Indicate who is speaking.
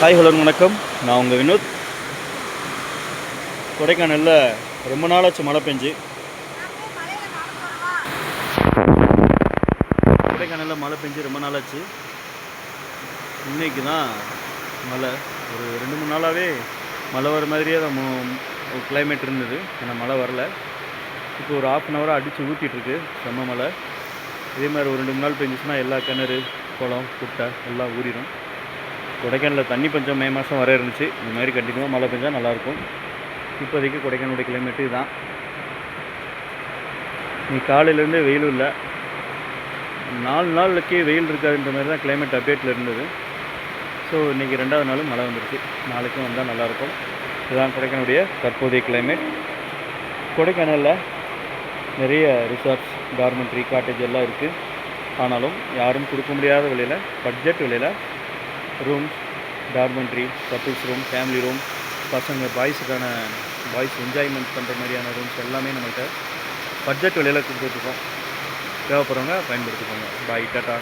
Speaker 1: Hi hello வணக்கம். நான் உங்கள் வினோத். கொடைக்கானலில் ரொம்ப நாளாச்சு மழை பெஞ்சு. கொடைக்கானலில் மழை பெஞ்சு ரொம்ப நாளாச்சு. இன்றைக்கி தான் மழை. ஒரு 2-3 நாளாகவே மழை வர மாதிரியே தான் கிளைமேட் இருந்தது. ஆனால் மழை வரல. இப்போ ஒரு 1/2 hour அடித்து ஊற்றிட்டுருக்கு செம்ம மழை. இதே மாதிரி ஒரு 2-3 நாள் பெஞ்சிச்சுன்னா எல்லா கிணறு, குளம், குட்டை எல்லாம் ஊறிடும். கொடைக்கானலில் தண்ணி பஞ்சம் மே மாதம் வர இருந்துச்சு. இந்த மாதிரி கண்டினியூவாக மழை பெஞ்சால் நல்லாயிருக்கும். இப்போதைக்கு கொடைக்கானலுடைய கிளைமேட்டு இதுதான். இன்னைக்கு காலையிலேருந்து வெயிலும் இல்லை. 4 நாளுக்கே வெயில் இருக்காதுன்ற மாதிரி தான் கிளைமேட் அப்டேட்டில் இருந்தது. ஸோ இன்றைக்கி 2வது நாளும் மழை வந்துருச்சு. நாளைக்கும் வந்தால் நல்லாயிருக்கும். இதுதான் கொடைக்கானலுடைய தற்போதைய கிளைமேட். கொடைக்கானலில் நிறைய ரிசார்ட்ஸ், டார்மெண்ட்ரி, காட்டேஜ் எல்லாம் இருக்குது. ஆனாலும் யாரும் கொடுக்க முடியாத விலையில், பட்ஜெட் விலையில் rooms, dormitory, couples room, family room, பசங்க பாய்ஸ் என்ஜாய்மெண்ட் பண்ணுற மாதிரியான ரூம்ஸ் எல்லாமே நம்மள்கிட்ட பட்ஜெட் விலையில் கொடுத்துட்ருக்கோம். தேவைப்படுறவங்க பயன்படுத்திக்கோங்க. பாய், டாட்டா.